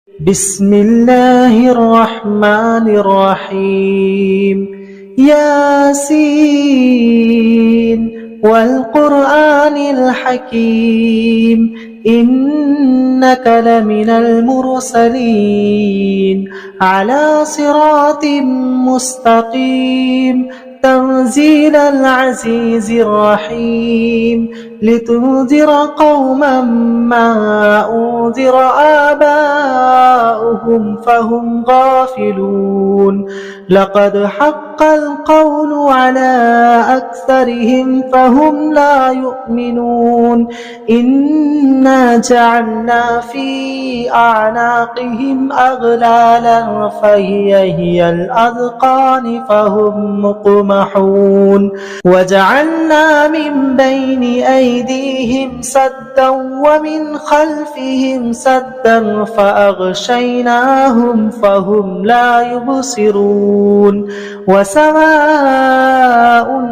بسم الله الرحمن الرحيم ياسين والقرآن الحكيم إنك لمن المرسلين على صراط مستقيم تنزيل العزيز الرحيم لتنذر قوما ما أنذر آباؤهم فهم غافلون لقد حق القول على أكثرهم فهم لا يؤمنون إنا جعلنا في أعناقهم أغلالا فهي الأذقان فهم مقمحون وجعلنا من بين أيديهم سدا ومن خلفهم سدا فأغشيناهم فهم لا يبصرون وسواء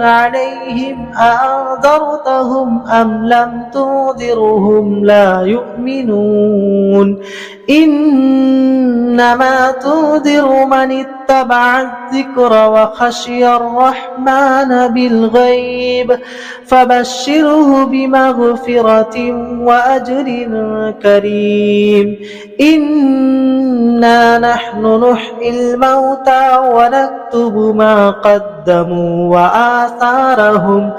عليهم أأنذرتهم أم لم تنذرهم لا يؤمنون إنما تنذر من اتبع الذكر وخشي الرحمن بالغيب فبشره بمغفرة وأجر كريم إنا نحن نحيي الموتى ونكتب ما قدموا وآثارهم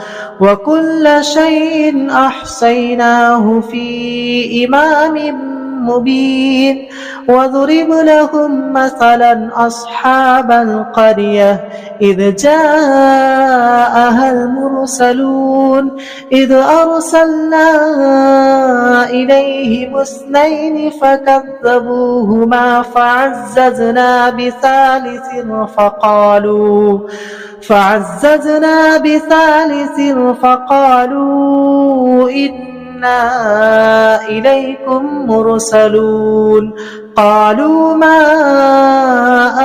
وكل شيء أحصيناه في إمام مبين وضرب لهم مثلا أصحاب القرية إذ جاءها المرسلون إذ أرسلنا إليهم اثنين فكذبوهما فعززنا بثالث فقالوا إنا إليكم مرسلون قالوا ما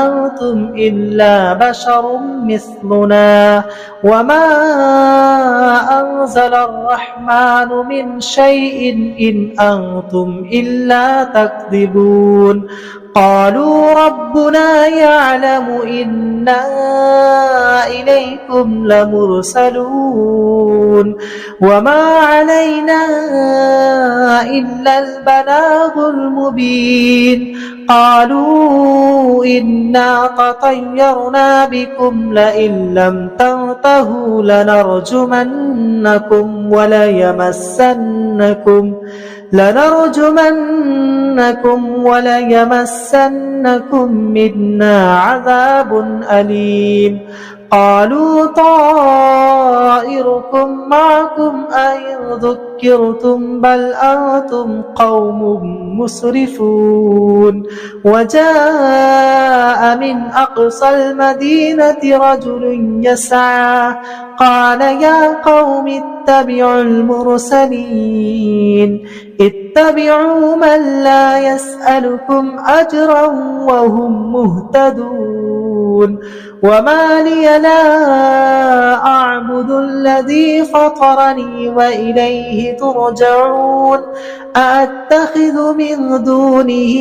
أنتم إلا بشر مثلنا وما أنزل الرحمن من شيء إن أنتم إلا تكذبون قالوا ربنا يعلم إنا إليكم لمرسلون وما علينا إلا البلاغ المبين قالوا إنا تطيرنا بكم لئن لم تنتهوا لنرجمنكم وليمسنكم منا عذاب أليم قالوا طائركم معكم أئن ذكرتم بل أنتم قوم مسرفون وجاء من أقصى المدينة رجل يسعى قال يا قوم اتبعوا المرسلين اتبعوا من لا يسألكم أجرا وهم مهتدون وما لي لا أعبد الذي فطرني وإليه ترجعون أأتخذ من دونه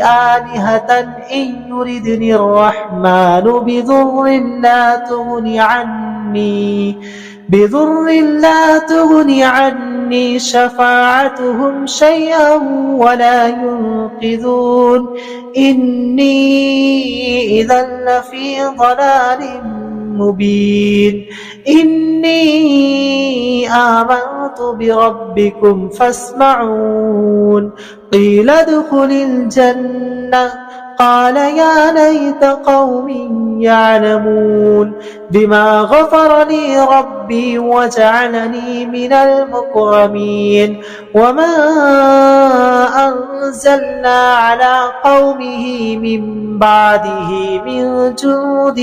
آلهة إن يردني الرحمن بضر لا تغني عني شفاعتهم شيئا ولا ينقذون إني إذا لفي ضلال مبين إني آمنت بربكم فاسمعون قيل ادخل الجنة قال يا ليت قوم يعلمون بما غفر لي ربي وجعلني من المكرمين وما أنزلنا على قومه من بعده من جود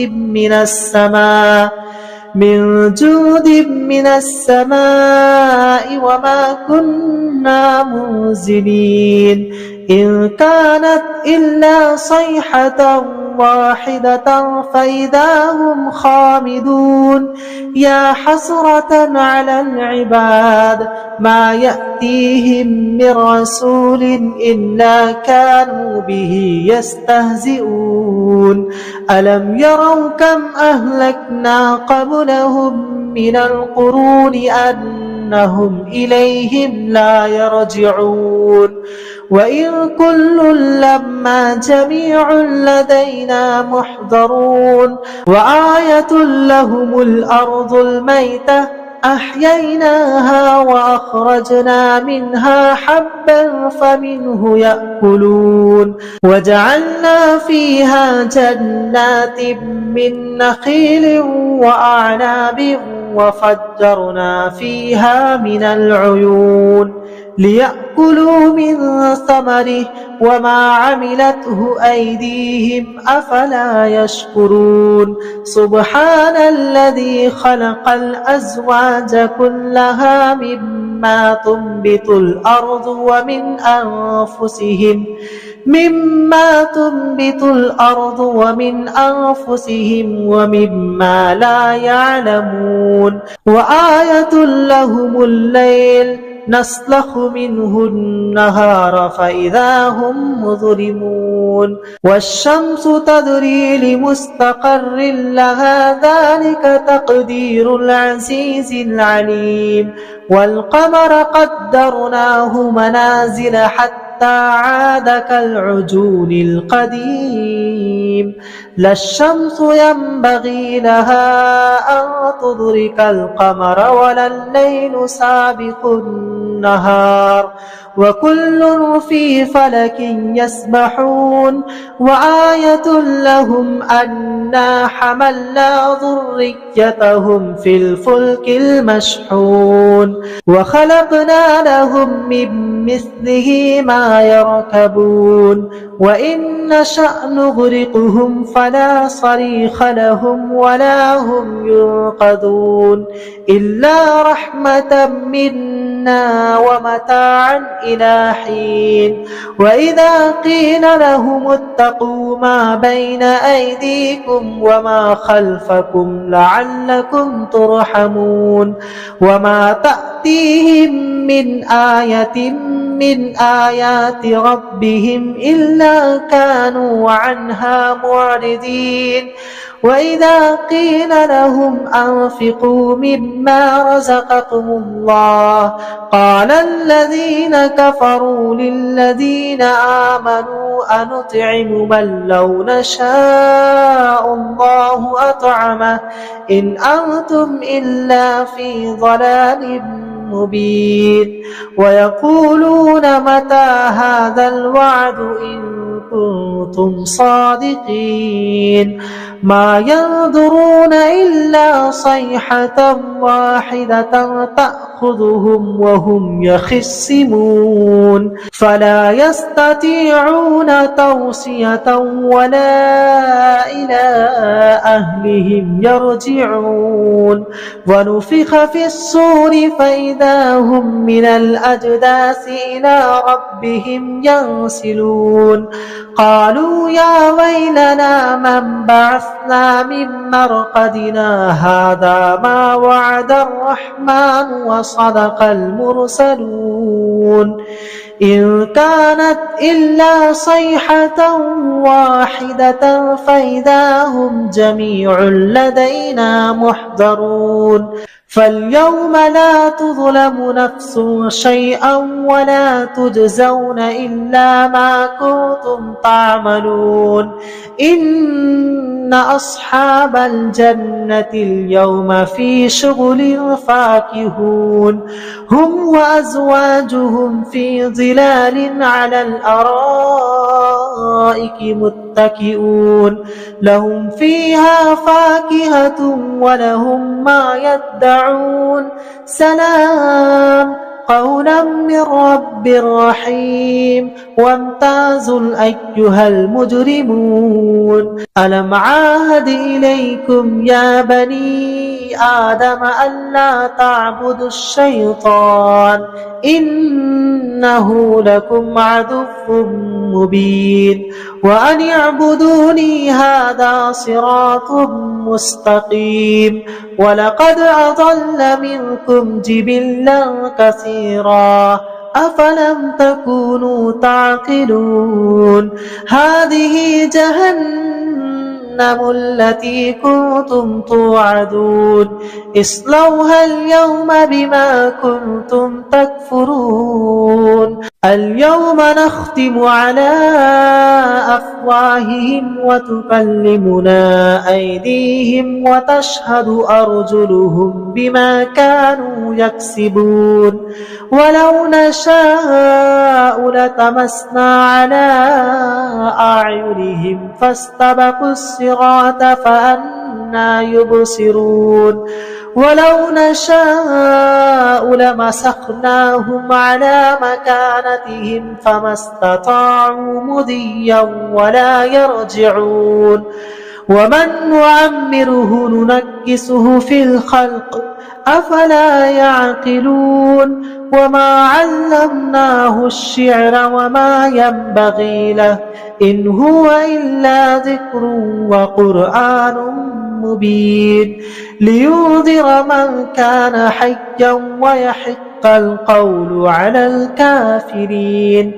من السماء وما كنا منزلين إن كانت إلا صيحة واحدة فإذا هم خامدون يا حسرة على العباد ما يأتيهم من رسول إلا كانوا به يستهزئون ألم يروا كم أهلكنا قبلهم من القرون أنهم إليهم لا يرجعون وإن كل لما جميع لدينا محضرون وآية لهم الأرض الميتة أحييناها وأخرجنا منها حبا فمنه يأكلون وجعلنا فيها جنات من نخيل وأعناب وفجرنا فيها من العيون ليأكلوا من ثمره وما عملته أيديهم أفلا يشكرون سبحان الذي خلق الأزواج كلها مما تنبت الأرض ومن أنفسهم ومما لا يعلمون وآية لهم الليل نسلخ منه النهار فإذا هم مظلمون والشمس تجري لمستقر لها ذلك تقدير العزيز العليم والقمر قدرناه منازل حتى عاد كالعجون القديم لا الشمس ينبغي لها أن تدرك القمر ولا الليل سابق النهار وكل في فلك يسبحون وآية لهم أنا حملنا ذريتهم في الفلك المشحون وخلقنا لهم من مثله ما يركبون وإن نشأ نغرقهم فلا صريخ لهم ولا هم ينقذون إلا رحمة منا ومتاعا إلى حين وإذا قيل لهم اتقوا ما بين أيديكم وما خلفكم لعلكم ترحمون وما تأتيهم من آية من آيات ربهم إلا كانوا عنها معرضين وإذا قيل لهم أنفقوا مما رزقكم الله قال الذين كفروا للذين آمنوا أنطعم من لو نشاء الله أطعمه إن أنتم إلا في ضلال مبين ويقولون متى هذا الوعد إن كنتم صادقين ما ينظرون إلا صيحة واحدة تأخذهم وهم يخصمون فلا يستطيعون توصية ولا إلى أهلهم يرجعون ونفخ في الصور فإذا هم من الأجداث إلى ربهم ينسلون قالوا يا ويلنا من بعثنا من مرقدنا هذا ما وعد الرحمن وصدق المرسلون إن كانت إلا صيحة واحدة فإذا هم جميع لدينا محضرون فاليوم لا تظلم نفس شيئا ولا تجزون إلا ما كنتم تعملون إن أصحاب الجنة اليوم في شغل فاكهون هم وأزواجهم في ظلال على الأرائك متكئون لهم فيها فاكهة ولهم ما يدعون سلام قولا من رب رحيم وامتازوا أيها المجرمون ألم عاهد إليكم يا بني آدم ألا تعبدوا الشيطان إنه لكم عدو مبين وأن اعبدوني هذا صراط مستقيم ولقد أضل منكم جبلا كثيرا أفلم تكونوا تعقلون هذه جهنم التي كنتم توعدون اصلوها اليوم بما كنتم تكفرون اليوم نختم على أفواههم وتكلمنا أيديهم وتشهد أرجلهم بما كانوا يكسبون ولو نشاء لطمسنا على أعينهم فاستبقوا الصراط فأنى يبصرون ولو نشاء لمسخناهم على مكانتهم فما استطاعوا مضيا ولا يرجعون ومن نعمره ننكسه في الخلق أفلا يعقلون وما علمناه الشعر وما ينبغي له إن هو إلا ذكر وقرآن مبين لينذر من كان حيا ويحق القول على الكافرين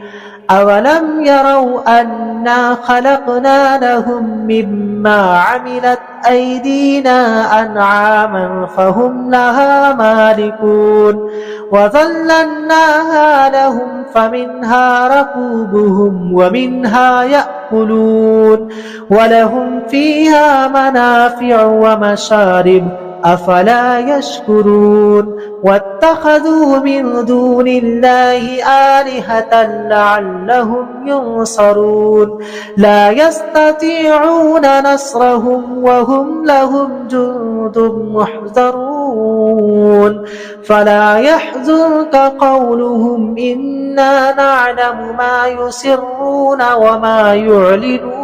أولم يروا أنا خلقنا لهم مما عملت أيدينا أنعاما فهم لها مالكون وذللناها لهم فمنها ركوبهم ومنها يأكلون ولهم فيها منافع ومشارب أفلا يشكرون واتخذوا من دون الله آلهة لعلهم ينصرون لا يستطيعون نصرهم وهم لهم جند محضرون فلا يحزنك قولهم إنا نعلم ما يسرون وما يعلنون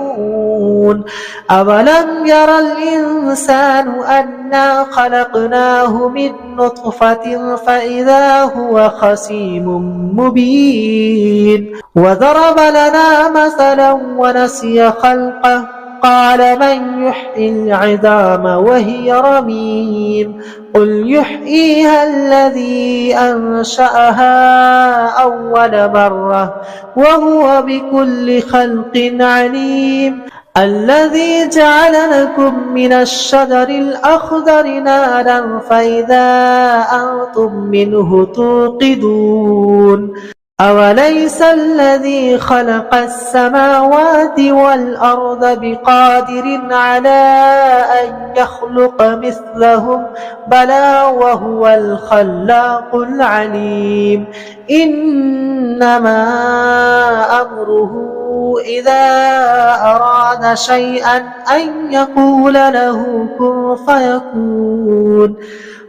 أولم ير الإنسان أنا خلقناه من نطفة فإذا هو خصيم مبين وضرب لنا مثلا ونسي خلقه قال من يحيي العظام وهي رميم قل يحييها الذي أنشأها أول مرة وهو بكل خلق عليم الذي جعل لكم من الشجر الأخضر نارا فإذا أنتم منه توقدون أوليس الذي خلق السماوات والأرض بقادر على أن يخلق مثلهم بلى وهو الخلاق العليم إنما أمره إذا أراد شيئا أن يقول له كن فيكون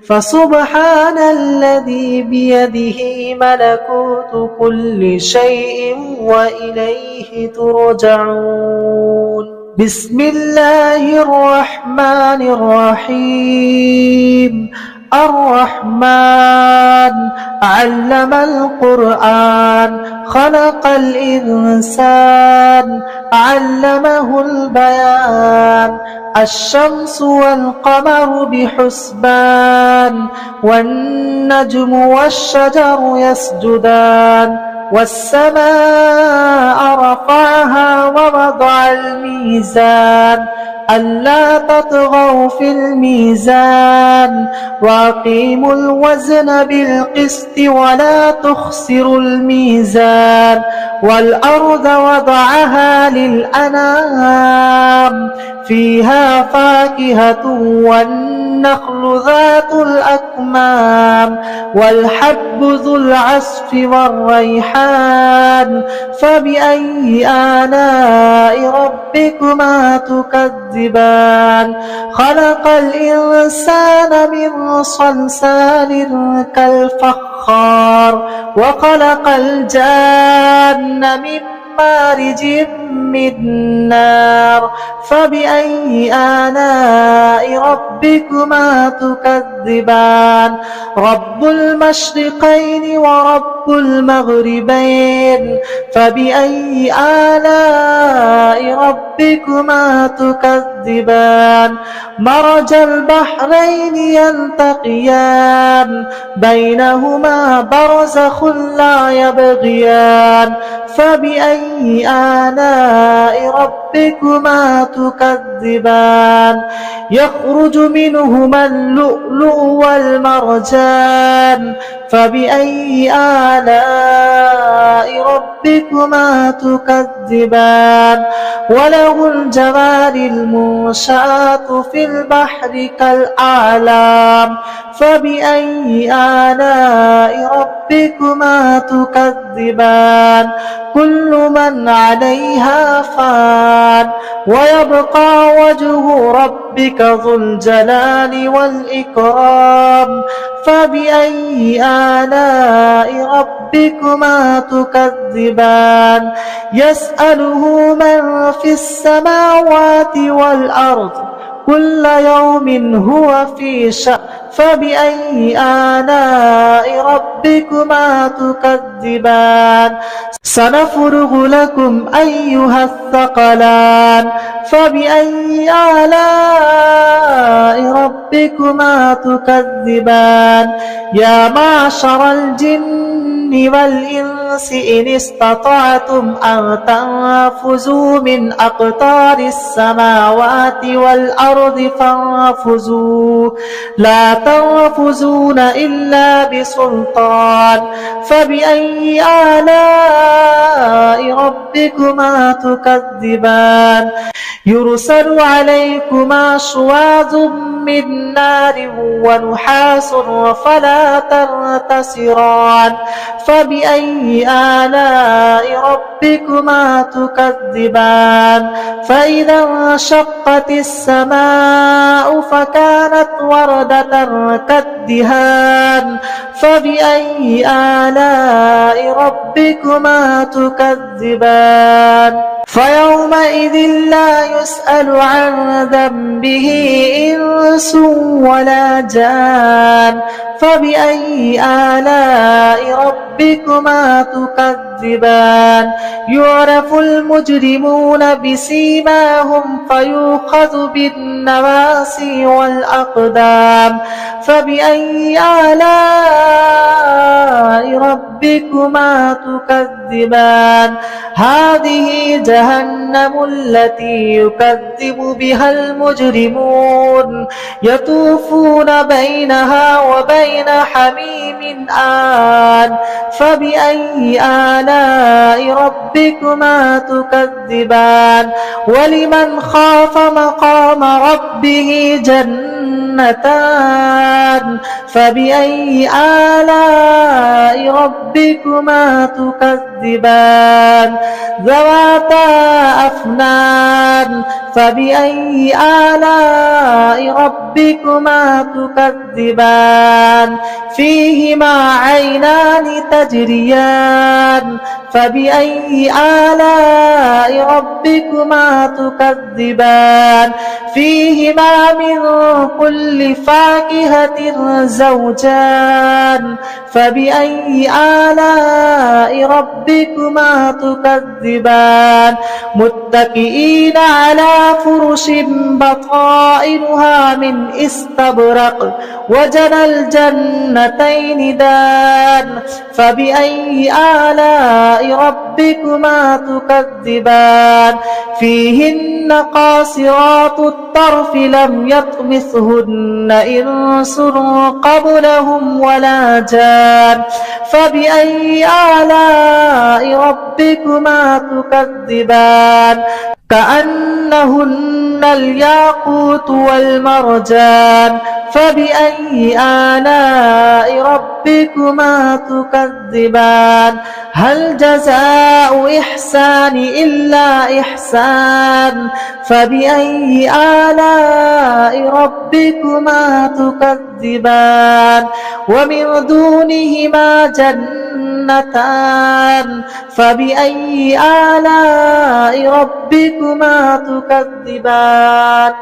فسبحان الذي بيده ملكوت كل شيء وإليه ترجعون بسم الله الرحمن الرحيم الرحمن علم القرآن خلق الإنسان علمه البيان الشمس والقمر بحسبان والنجم والشجر يسجدان والسماء رفعها ووضع الميزان ألا تطغوا في الميزان وأقيموا الوزن بالقسط ولا تخسروا الميزان والأرض وضعها للأنام فيها فاكهة والنخل ذات الأكمام والحب ذو العصف والريحان فبأي آلاء ربكما تكذبان تكذبان خلق الإنسان من صلصال كالفخار وخلق الجان من مارج من نار فبأي آلاء ربكما تكذبان رب المشرقين ورب المغربين فبأي آلاء ربكما تكذبان مرج البحرين يلتقيان بينهما برزخ لا يبغيان فبأي آلاء ربكما تكذبان يخرج منهما اللؤلؤ والمرجان فبأي آلاء ربكما تكذبان وله الجوار المنشآت في البحر كالأعلام فبأي آلاء ربكما تكذبان كل من عليها فان ويبقى وجه ربك ذو الجلال والإكرام فبأي آلاء ربكما تكذبان يسأله من في السماوات والأرض كل يوم هو في شأن فبأي آلاء ربكما تكذبان سنفرغ لكم أيها الثقلان فبأي آلاء ربكما تكذبان يا معشر الجن والإنس إن استطعتم أن تنفذوا من أقطار السماوات والأرض فانفذوا لا تنفذون إلا بسلطان فبأي آلاء ربكما تكذبان يرسل عليكما شواظ من نار ونحاس فلا تنتصران فبأي آلاء ربكما تكذبان فإذا انشقت السماء فكانت وردة كالدهان فبأي آلاء ربكما تكذبان فيومئذ لا يسأل عن ذنبه إنس ولا جان فبأي آلاء ربكما تكذبان يعرف المجرمون بسيماهم فيؤخذ بالنواسي والأقدام فبأي آلاء ربكما تكذبان هذه جهنم التي يكذب بها المجرمون يطوفون بينها وبين حميم آن فبأي آلاء ربكما تكذبان ولمن خاف مقام ربه جنتان فبأي آلاء ربكما تكذبان ذواتا أفنان فبأي آلاء ربكما تكذبان فيهما عينان تجريان فبأي آلاء ربكما تكذبان فيهما من كل فاكهة زوجان فبأي آلاء ربكما تكذبان متكئين على فرش بطائنها من استبرق وجنى الجنتين دان فبأي آلاء ربكما تكذبان فيهن قاصرات الطرف لم يطمثهن إنس قبلهم ولا جان فبأي آلاء ربكما تكذبان كأنهن الياقوت والمرجان فبأي آلاء ربكما تكذبان هل جزاء إحسان إلا إحسان فبأي آلاء ربكما تكذبان ومن دونهما جنتان فبأي آلاء ربكما تكذبان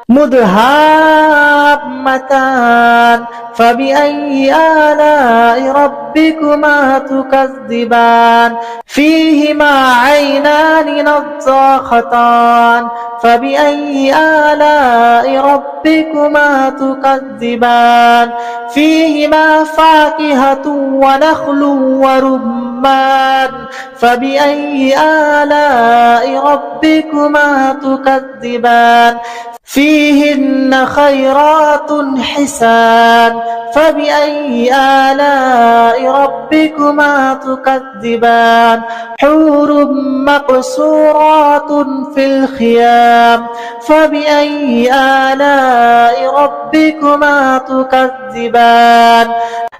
مدهامتان فبأي آلاء ربكما تكذبان فيهما عينان نضاختان فبأي آلاء ربكما تكذبان فيهما فاكهة ونخل ورمان فبأي آلاء ربكما تكذبان فيهن خيرات حسان فبأي آلاء ربكما تكذبان حور مقصورات في الخيام فبأي آلاء ربكما تكذبان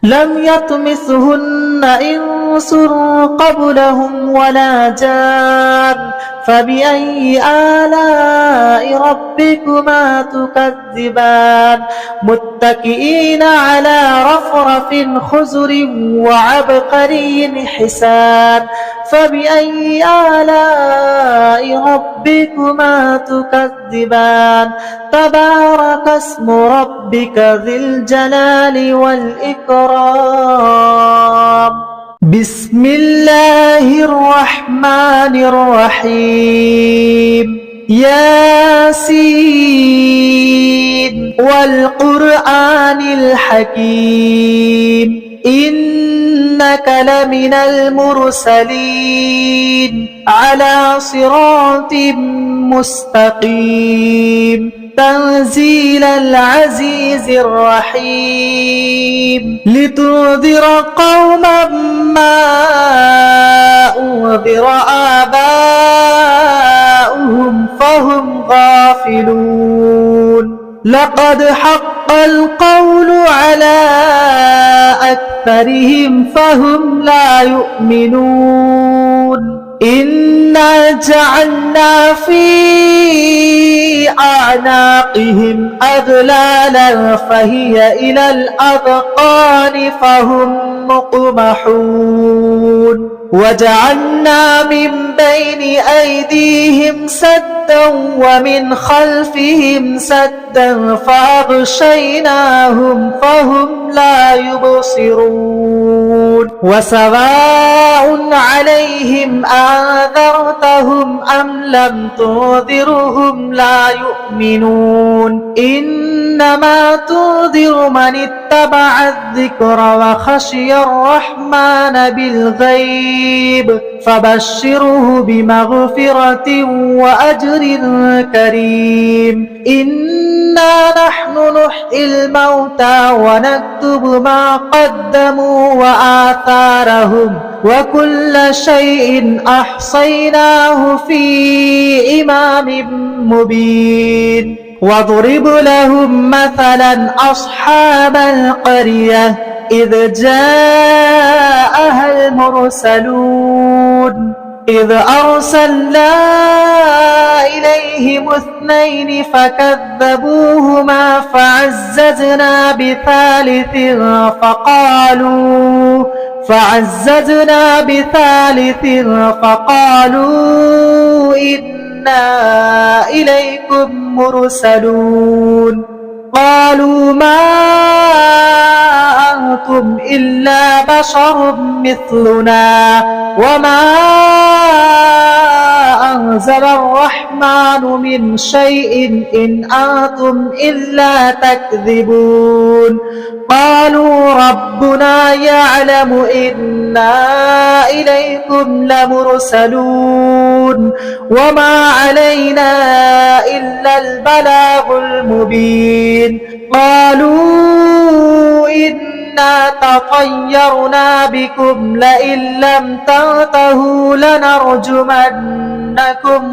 لم يطمثهن إنس قبلهم ولا جان فبأي آلاء ربكما تكذبان متكئين على رفرف خزر وعبقري حسان فبأي آلاء ربكما تكذبان تبارك اسم ربك ذي الجلال والإكرام بسم الله الرحمن الرحيم ياسين والقرآن الحكيم إنك لمن المرسلين على صراط مستقيم تنزيل العزيز الرحيم لتنذر قوما ما أنذر آباؤهم فهم غافلون لقد حق القول على أكثرهم فهم لا يؤمنون إنا جعلنا في أعناقهم أغلالا فهي إلى الأذقان فهم مقمحون وجعلنا من بين أيديهم سدا ومن خلفهم سدا فأغشيناهم فهم لا يبصرون وسواء عليهم أنذرتهم أم لم تنذرهم لا يؤمنون إنما تنذر من اتبع الذكر وخشي الرحمن بالغيب فبشره بمغفرة وأجر كريم إنا نحن نحيي الموتى ونكتب ما قدموا وآثارهم وكل شيء أحصيناه في إمام مبين واضرب لهم مثلا أصحاب القرية إذ جاءها المرسلون إذ أرسلنا إليهم اثنين فكذبوهما فعززنا بثالث فقالوا إنا إليكم مرسلون قالوا ما أنتم إلا بشر مثلنا وما أنزل الرحمن من شيء إن أنتم إلا تكذبون قالوا ربنا يعلم إنا إليكم لمرسلون وما علينا إلا البلاغ المبين قالوا إنا إنا تطيرنا بكم لئن لم تنتهوا لنرجمنكم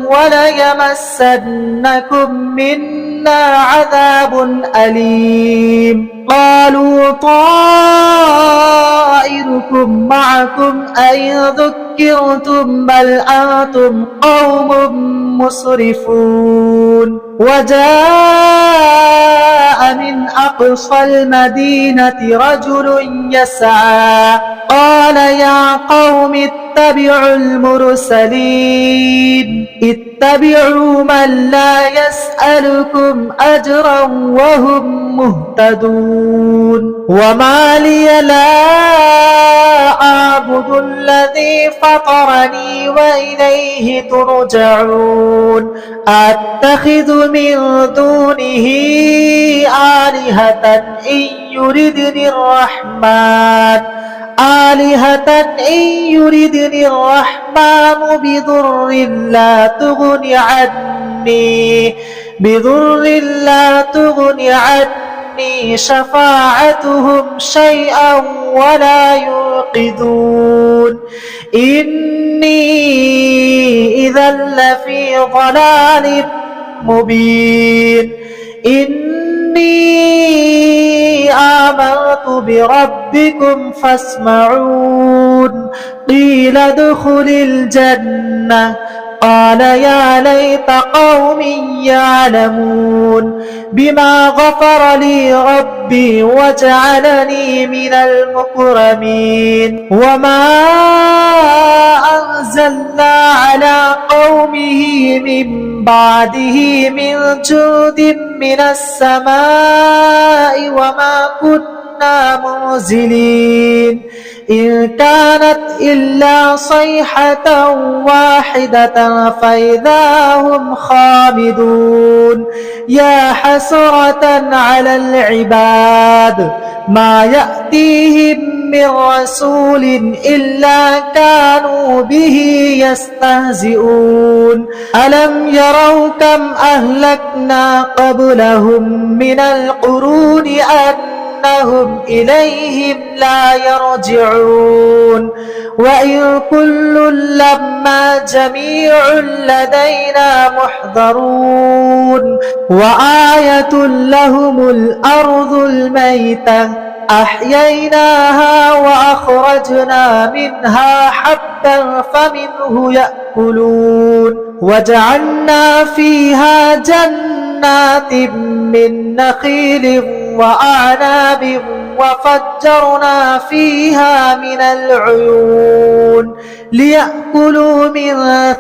وليمسنكم منا عذاب أليم قالوا طائركم معكم أئن ذكرتم بل أنتم قوم مسرفون وجاء من أقصى المدينة رجل يسعى قال يا قوم اتبعوا المرسلين اتبعوا من لا يسألكم أجرا وهم مهتدون وما لي لا أعبد الذي فطرني وإليه ترجعون أتخذ من دونه آلهة إن يردني الرحمن بضر لا تغني عني شفاعتهم شيئا ولا ينقذون إني إذا لفي ضلال مبين إني آمنت بربكم فاسمعون قيل ادخل الجنة قال يا ليت قومي يعلمون بما غفر لي ربي وجعلني من المكرمين وما أنزلنا على قومه من بعده من جود من السماء وما كنا منزلين إن كانت إلا صيحة واحدة فإذا هم خامدون يا حسرة على العباد ما يأتيهم من رسول إلا كانوا به يستهزئون ألم يروا كم أهلكنا قبلهم من القرون أنهم إليهم لا يرجعون وإن كل لما جميع لدينا محضرون وآية لهم الأرض الميتة أحييناها وأخرجنا منها حبا فمنه يأكلون وجعلنا فيها جنات من نخيل وأعناب وفجرنا فيها من العيون ليأكلوا من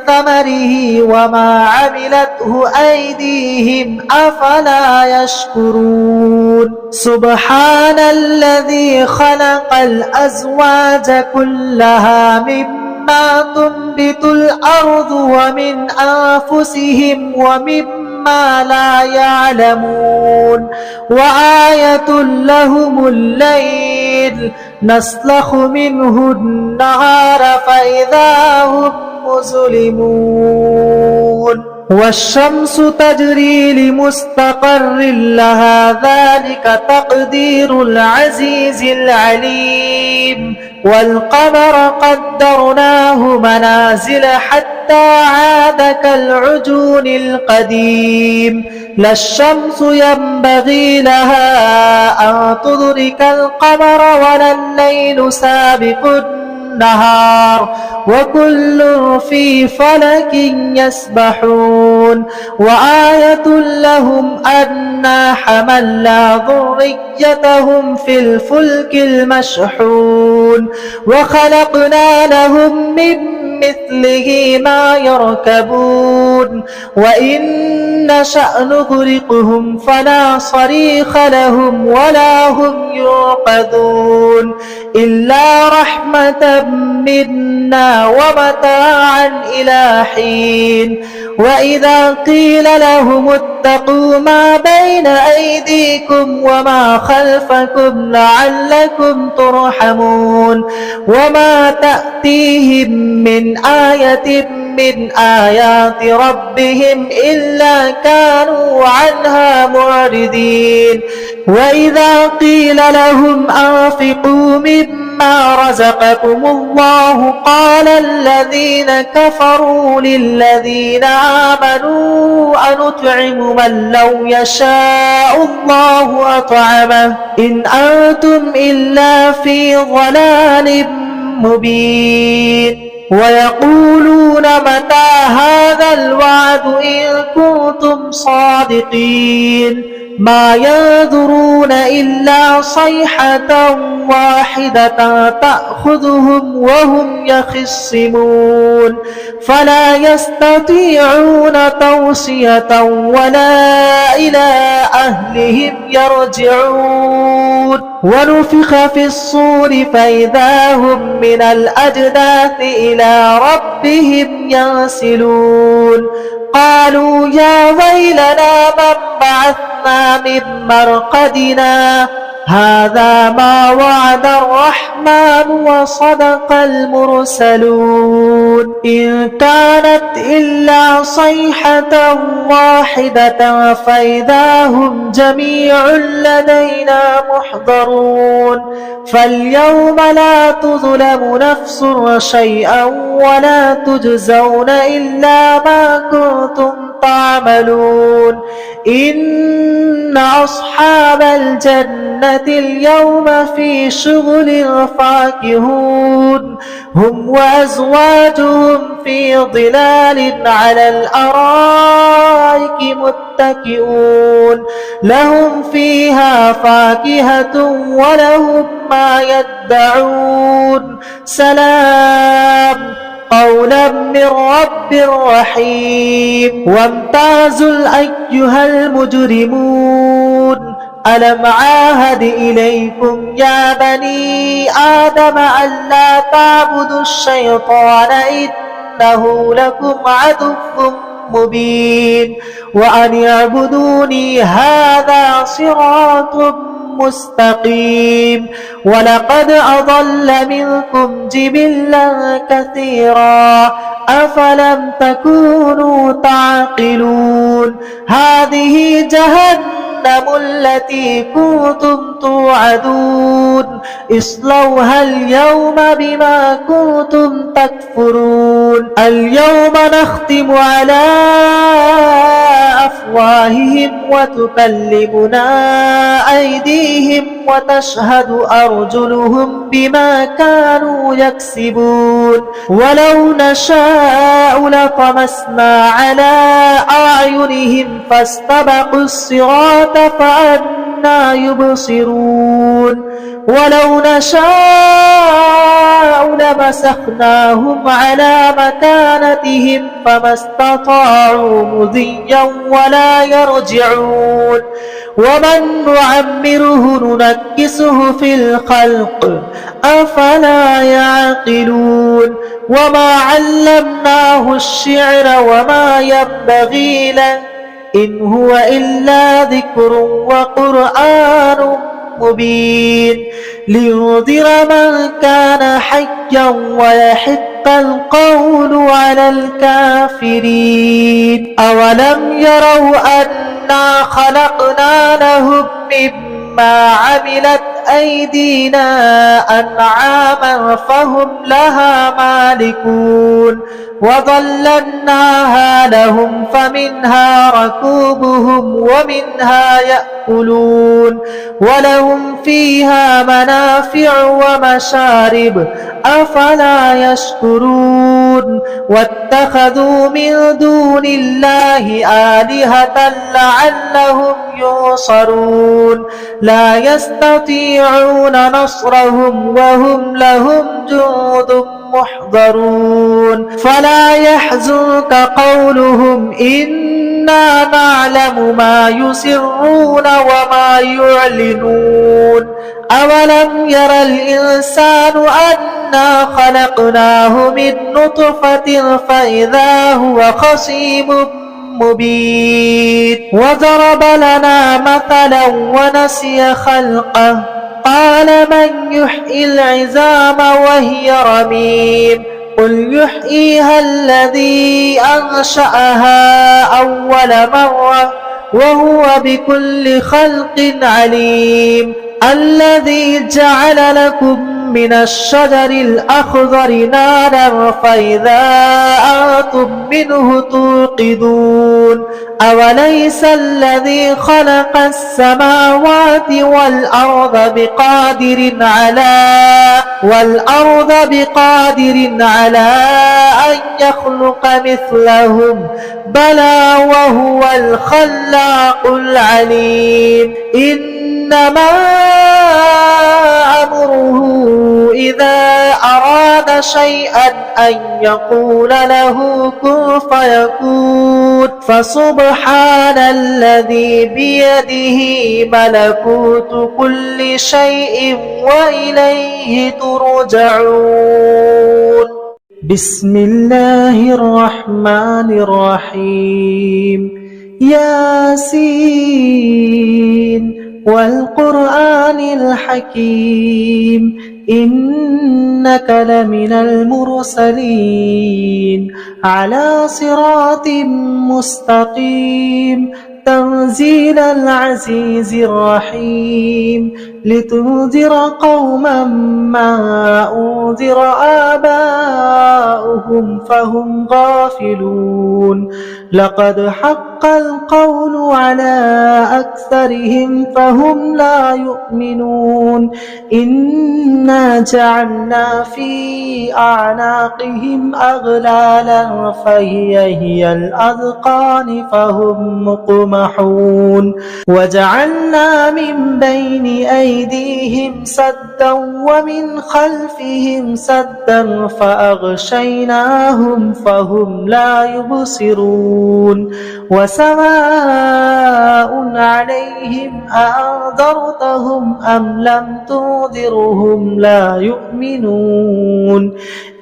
ثمره وما عملته أيديهم أفلا يشكرون سبحان الذي خلق الأزواج كلها مما تنبت الأرض ومن أنفسهم ومما لا يعلمون وآية لهم الليل نسلخ منه النهار فإذا هم مظلمون والشمس تجري لمستقر لها ذلك تقدير العزيز العليم والقمر قدرناه منازل حتى عاد كالعجون القديم لا الشمس ينبغي لها أن تدرك القمر ولا الليل سابق النهار وكل في فلك يسبحون وآية لهم أنا حملنا ذريتهم في الفلك المشحون وخلقنا لهم من مثله ما يركبون وإن نشأ نغرقهم فلا صريخ لهم ولا هم ينقذون إلا رحمة منا ومتاعا إلى حين وإذا قيل لهم اتقوا ما بين أيديكم وما خلفكم لعلكم ترحمون وما تأتيهم من آية من آيات ربهم إلا كانوا عنها معرضين وإذا قيل لهم أنفقوا مما رزقكم الله قال الذين كفروا للذين آمنوا أنطعم من لو يشاء الله أطعمه إن أنتم إلا في ضلال مبين ويقولون متى هذا الوعد إن كنتم صادقين ما ينظرون إلا صيحة واحدة تأخذهم وهم يخصمون فلا يستطيعون توصية ولا إلى أهلهم يرجعون ونفخ في الصور فإذا هم من الأجداث إلى ربهم ينسلون قالوا يا ويلنا من بعثنا من مرقدنا هذا ما وعد الرحمن وصدق المرسلون إن كانت إلا صيحة واحدة فإذا هم جميع لدينا محضرون فاليوم لا تظلم نفس شيئا ولا تجزون إلا ما كنتم تعملون إن أصحاب الجنة اليوم في شغل فاكهون هم وأزواجهم في ظلال على الأرائك متكئون لهم فيها فاكهة ولهم ما يدعون سلام قولا من رب رحيم وامتازوا أيها المجرمون ألم عاهد إليكم يا بني آدم ألا تعبدوا الشيطان إنه لكم عدو مبين وأن اعبدوني هذا صراط مستقيم ولقد أضل منكم جبلا كثيرا أفلم تكونوا تعقلون هذه جهنم التي كنتم توعدون اصلوها اليوم بما كنتم تكفرون اليوم نختم على أفواههم وتكلمنا أيديهم وتشهد أرجلهم بما كانوا يكسبون ولو نشاء لطمسنا على أعينهم فاستبقوا الصراط فأنى يبصرون ولو نشاء لمسخناهم على مكانتهم فما استطاعوا مضيا ولا يرجعون ومن نعمره ننكسه في الخلق أفلا يعقلون وما علمناه الشعر وما ينبغي له إن هو إلا ذكر وقرآن مبين لينذر من كان حيا ويحق القول على الكافرين أولم يروا أنا خلقنا لهم مما عملت أيدينا أنعاما فهم لها مالكون وظللناها لهم فمنها ركوبهم ومنها يأكلون ولهم فيها منافع ومشارب أفلا يشكرون واتخذوا من دون الله آلهة لعلهم ينصرون لا يستطيعون نصرهم وهم لهم جند محضرون فلا يحزنك قولهم إنا نعلم ما يسرون وما يعلنون أولم ير الإنسان أنا خلقناه من نطفة فإذا هو خصيم مبين وضرب لنا مثلا ونسي خلقه قال من يحيي العظام وهي رميم قل يحييها الذي أنشأها أول مرة وهو بكل خلق عليم الذي جعل لكم من الشجر الأخضر نارا فإذا أنتم منه توقدون أوليس الذي خلق السماوات والأرض بقادر على أن يخلق مثلهم بلى وهو الخلاق العليم إنما أمره إذا أراد شيئا أن يقول له كن فيكون فسبحان الذي بيده ملكوت كل شيء وإليه ترجعون بسم الله الرحمن الرحيم ياسين والقرآن الحكيم إنك لمن المرسلين على صراط مستقيم تنزيل العزيز الرحيم لتنذر قوما ما أنذر آباؤهم فهم غافلون لقد حق القول على أكثرهم فهم لا يؤمنون إنا جعلنا في أعناقهم أغلالا فهي الأذقان فهم مقمحون وجعلنا من بين أيديهم سدا ومن خلفهم سدا فأغشيناهم فهم لا يبصرون وسواء عليهم أأنذرتهم أم لم تنذرهم لا يؤمنون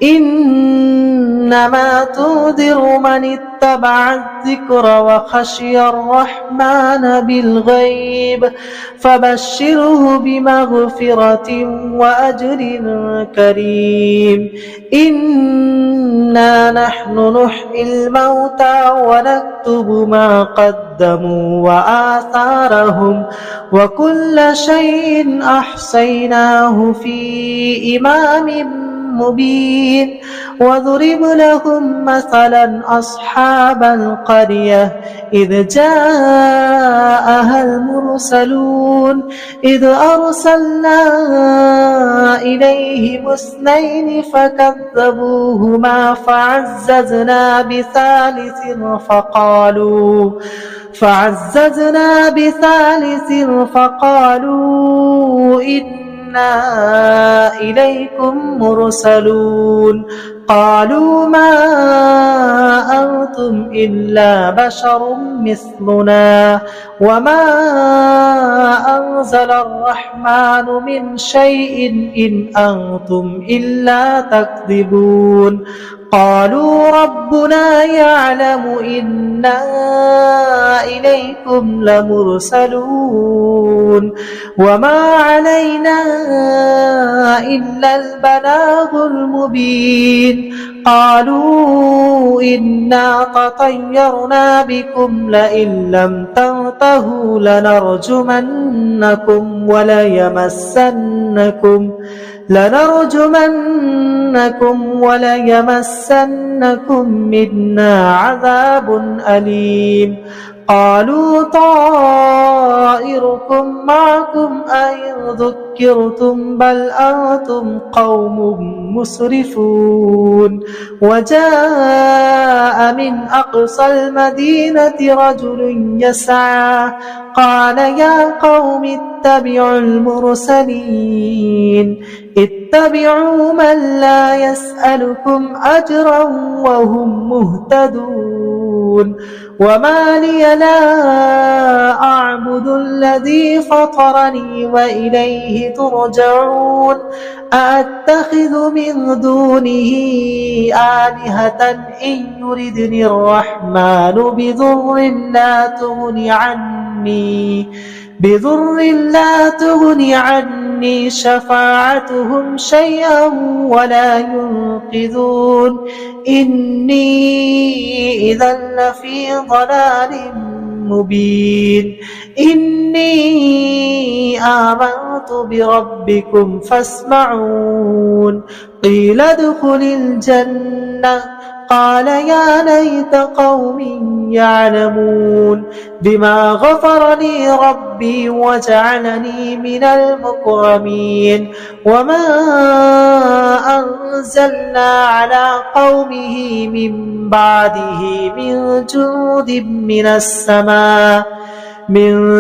إنما تنذر من اتبع الذكر وخشي الرحمن بالغيب فبشره بمغفرة وأجر كريم إنا نحن نحيي الموتى ونكتب ما قدموا وآثارهم وكل شيء أحصيناه في إمام مبين وضرب لهم مثلا أصحاب القرية إذ جاءها المرسلون إذ أرسلنا إليهم اثنين فكذبوهما فعززنا بثالث فقالوا إنا إليكم مرسلون قالوا ما أنتم إلا بشر مثلنا وما أنزل الرحمن من شيء إن أنتم إلا تكذبون قالوا ربنا يعلم إنا إليكم لمرسلون وما علينا إلا البلاغ المبين قالوا إنا تطيرنا بكم لئن لم تنتهوا لنرجمنكم وليمسنكم منا عذاب أليم قالوا طائركم معكم أئن ذكرتم بل أنتم قوم مسرفون وجاء من أقصى المدينة رجل يسعى قال يا قوم اتبعوا المرسلين اتبعوا من لا يسألكم أجرا وهم مهتدون وما لي لا أعبد الذي فطرني وإليه ترجعون أأتخذ من دونه آلهة إن يردني الرحمن بضر لا تغني عني تغني شفاعتهم شيئا ولا ينقذون إني إذا لفي ضلال مبين إني آمنت بربكم فاسمعون قيل ادخل الجنة قال يا ليت قومي يعلمون بما غفر لي ربي وجعلني من المكرمين وما أنزلنا على قومه من بعده من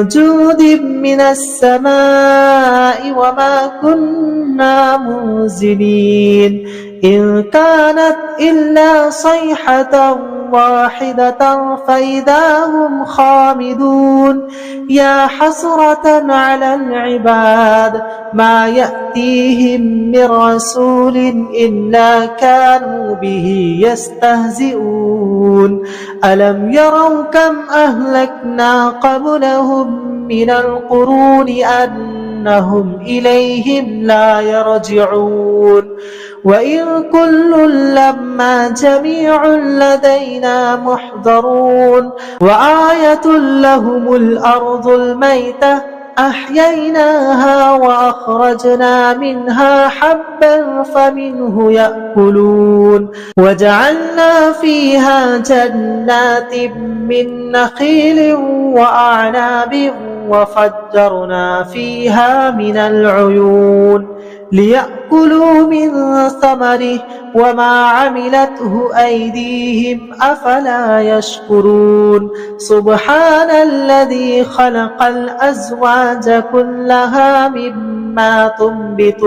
جود من السماء وما كنا منزلين إن كانت إلا صيحة واحدة فإذا هم خامدون يا حسرة على العباد ما يأتيهم من رسول إلا كانوا به يستهزئون ألم يروا كم أهلكنا قبلهم من القرون أنهم إليهم لا يرجعون وإن كل لما جميع لدينا محضرون وآية لهم الأرض الميتة أحييناها وأخرجنا منها حبا فمنه يأكلون وجعلنا فيها جنات من نخيل وأعناب وفجرنا فيها من العيون ليأكلوا من ثمره وما عملته أيديهم أفلا يشكرون سبحان الذي خلق الأزواج كلها مما تنبت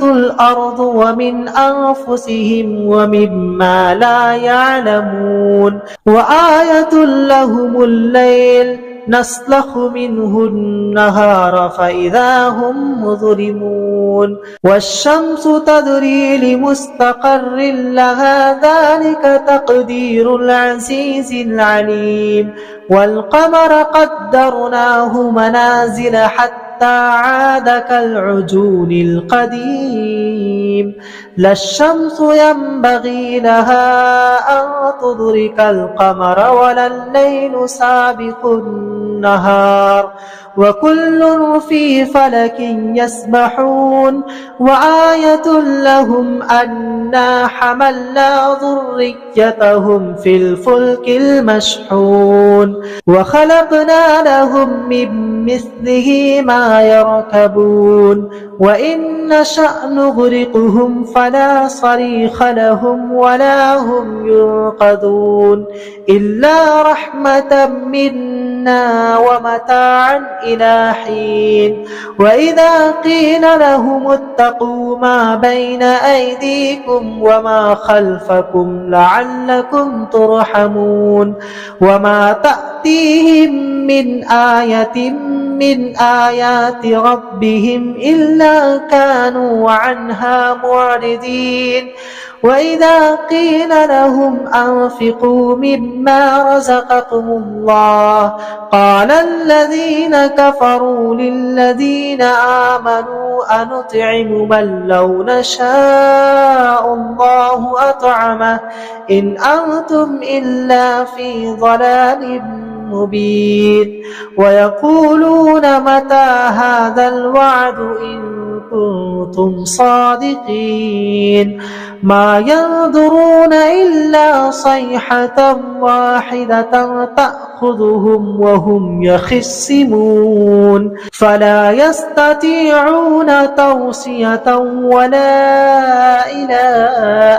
الأرض ومن أنفسهم ومما لا يعلمون وآية لهم الليل نسلخ منه النهار فإذا هم مظلمون والشمس تجري لمستقر لها ذلك تقدير العزيز العليم والقمر قدرناه منازل حتى عاد كالعجون القديم لا الشمس ينبغي لها أن تدرك القمر ولا الليل سابق النهار وكل في فلك يسبحون وآية لهم أنا حملنا ذريتهم في الفلك المشحون وخلقنا لهم من مثله ما يركبون وإن نشأ نغرقهم فلا صريخ لهم ولا هم ينقذون إلا رحمة منا ومتاعا إلى حين وإذا قيل لهم اتقوا ما بين أيديكم وما خلفكم لعلكم ترحمون وما تأتيهم من آية من آيات ربهم إلا كانوا عنها معرضين وإذا قيل لهم أنفقوا مما رزقكم الله قال الذين كفروا للذين آمنوا أنطعم من لو نشاء الله أطعمه إن أنتم إلا في ضلال مبين ويقولون متى هذا الوعد إن كنتم صادقين ما ينظرون إلا صيحة واحدة تأخذهم وهم يخصمون فلا يستطيعون توصية ولا إلى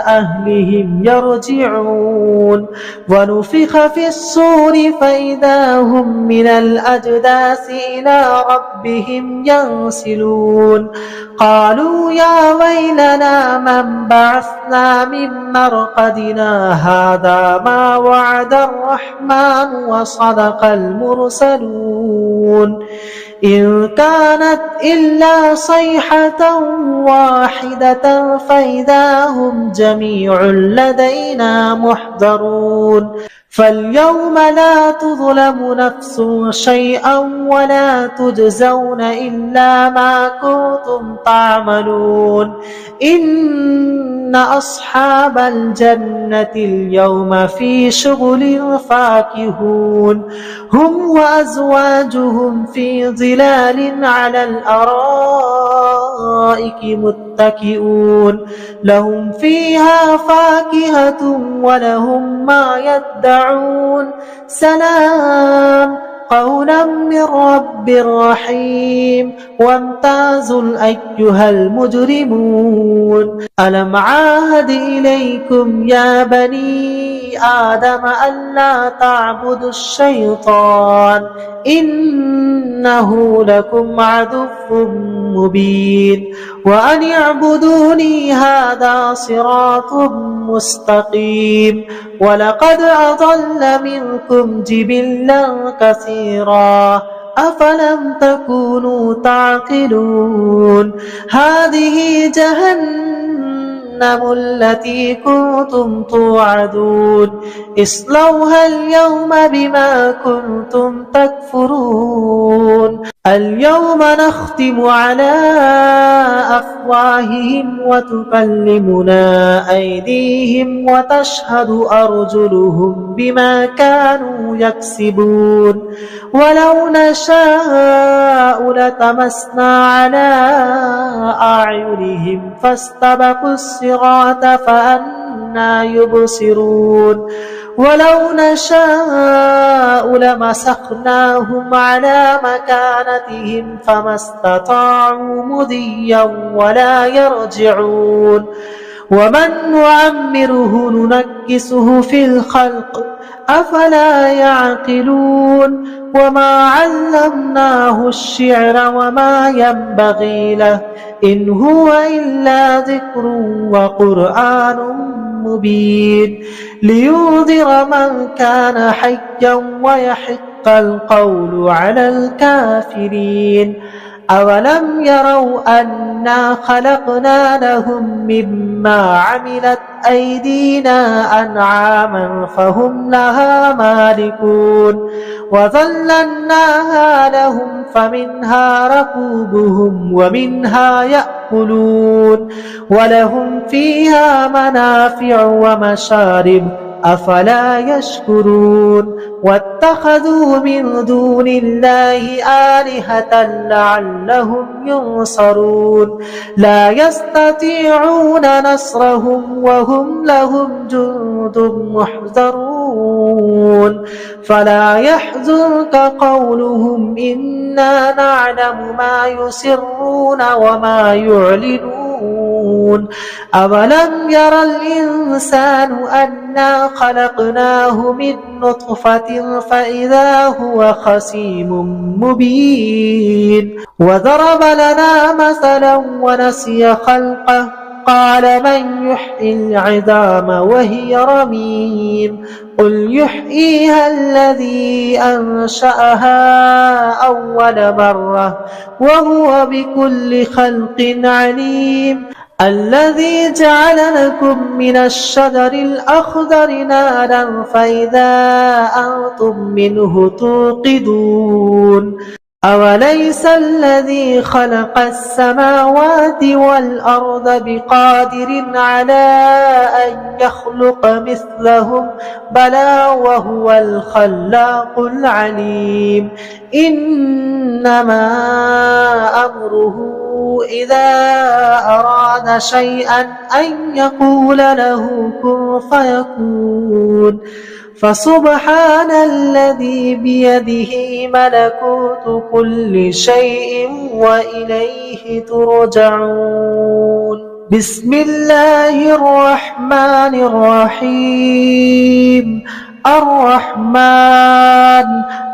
أهلهم يرجعون ونفخ في الصور فإذا هم من الأجداث إلى ربهم ينسلون قالوا يا ويلنا من بعثنا من مرقدنا هذا ما وعد الرحمن وصدق المرسلون إن كانت إلا صيحة واحدة فإذا هم جميع لدينا محضرون فاليوم لا تظلم نفس شيئا ولا تجزون إلا ما كنتم تعملون إن أصحاب الجنة اليوم في شغل فاكهون هم وأزواجهم في ظلال على الأرائك متكئون لهم فيها فاكهة ولهم ما يدعون سلام قولا من رب رحيم وامتازوا أيها المجرمون ألم عاهد إليكم يا بني آدم ألا تعبدوا الشيطان إنه لكم عدو مبين وأن اعبدوني هذا صراط مستقيم ولقد أضل منكم جبلا كثيرا أفلم تكونوا تعقلون هذه جهنم التي كنتم توعدون اصلوها اليوم بما كنتم تكفرون اليوم نختم على أفواههم وتكلمنا أيديهم وتشهد أرجلهم بما كانوا يكسبون ولو نشاء لطمسنا على أعينهم فاستبقوا الصراط فأنى يبصرون ولو نشاء لمسخناهم على مكانتهم فما استطاعوا مضيا ولا يرجعون ومن نعمره ننكسه في الخلق أفلا يعقلون وما علمناه الشعر وما ينبغي له إن هو إلا ذكر وقرآن مبين لينذر من كان حيا ويحق القول على الكافرين أولم يروا أنا خلقنا لهم مما عملت أيدينا أنعاما فهم لها مالكون وذللناها لهم فمنها ركوبهم ومنها يأكلون ولهم فيها منافع ومشارب أفلا يشكرون واتخذوا من دون الله آلهة لعلهم ينصرون لا يستطيعون نصرهم وهم لهم جند محضرون فلا يحزنك قولهم إنا نعلم ما يسرون وما يعلنون أولم ير الإنسان أنا خلقناه من نطفة فإذا هو خصيم مبين وضرب لنا مثلا ونسي خلقه قال من يحيي العظام وهي رميم قل يحييها الذي أنشأها أول مرة وهو بكل خلق عليم الذي جعل لكم من الشجر الأخضر نارا فإذا أنتم منه توقدون أوليس الذي خلق السماوات والأرض بقادر على أن يخلق مثلهم بلى وهو الخلاق العليم إنما أمره إذا أراد شيئا أن يقول له كن فيكون فسبحان الذي بيده ملكوت كل شيء وإليه ترجعون بسم الله الرحمن الرحيم الرحمن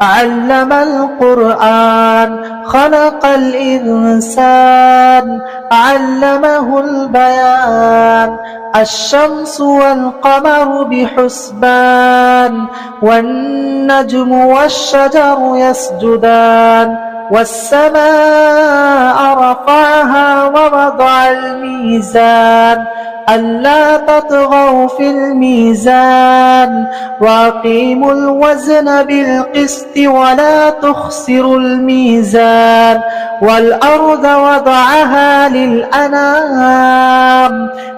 علم القرآن خلق الإنسان علمه البيان الشمس والقمر بحسبان والنجم والشجر يسجدان والسماء رفعها ووضع الميزان ألا تطغوا في الميزان وأقيموا الوزن بالقسط ولا تخسروا الميزان والأرض وضعها للأنام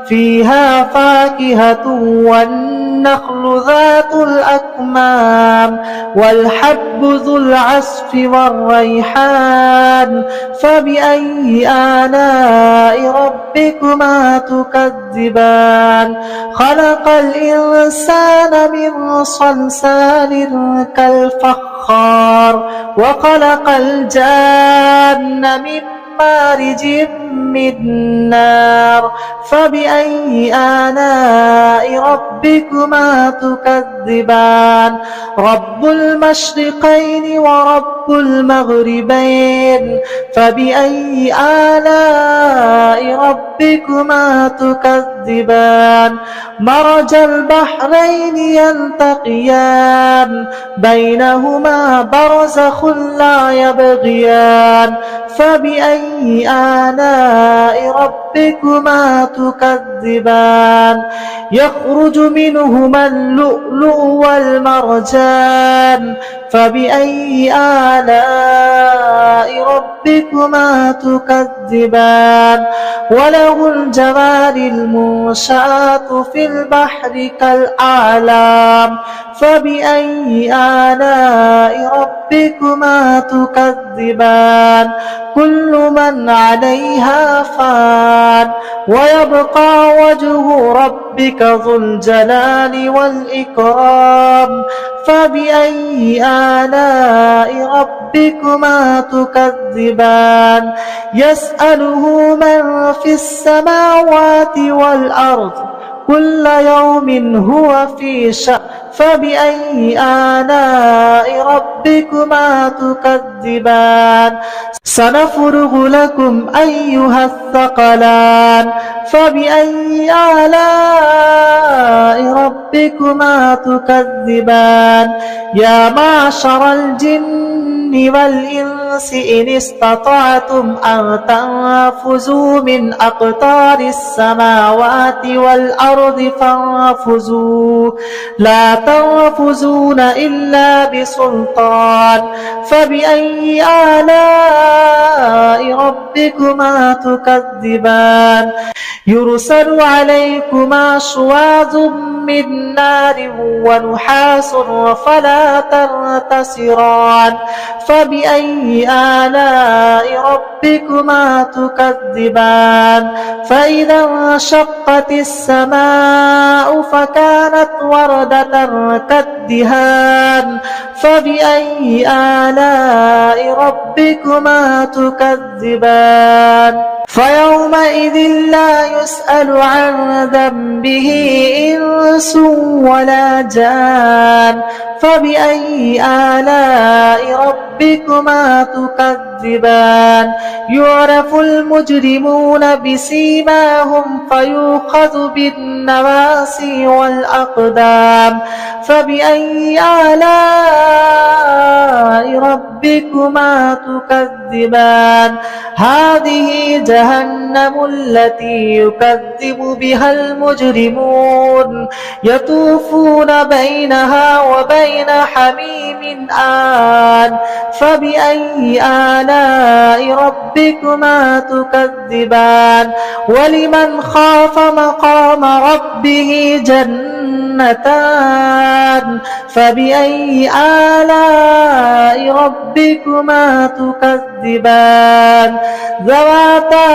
فيها فاكهة والنخل ذات الأكمام والحب ذو العصف والريحان فبأي آلاء ربكما تكذبان خلق الإنسان من صلصال كالفخار وخلق الجان من مارج من نار فبأي آلاء ربكما تكذبان رب المشرقين ورب المغربين فبأي آلاء ربكما تكذبان مرج البحرين يلتقيان بينهما برزخ لا يبغيان فبأي آلاء ربكما تكذبان يخرج منهما اللؤلؤ والمرجان فبأي آلاء ربكما تكذبان وله الجوار المنشآت في البحر كالأعلام فبأي آلاء ربكما تكذبان كل من عليها فان ويبقى وجه ربك ذو الجلال والإكرام فبأي آلاء ربكما تكذبان يسأله من في السماوات والأرض كل يوم هو في شأن فبأي آلاء ربكما تكذبان سنفرغ لكم أيها الثقلان فبأي آلاء ربكما تكذبان يا معشر الجن والإنس إن استطعتم أن تنفذوا من أقطار السماوات والأرض فانفذوا لا تنفذون إلا بسلطان فبأي آلاء ربكما تكذبان يرسل عليكما شواظ من نار ونحاس فلا تنتصران فبأي آلاء ربكما تكذبان فإذا انشقت السماء فكانت وردة كالدهان فبأي آلاء ربكما تكذبان فيومئذ لا يسأل عن ذنبه إنس ولا جان فبأي آلاء ربكما تكذبان يعرف المجرمون بسيماهم فيؤخذ بالنواسي والأقدام فبأي آلاء ربكما تكذبان هذه جهنم التي يكذب بها المجرمون يطوفون بينها وبين حميم آن فبأي آلاء ربكما تكذبان ولمن خاف مقام ربه جنتان فبأي آلاء ربكما تكذبان ذواتا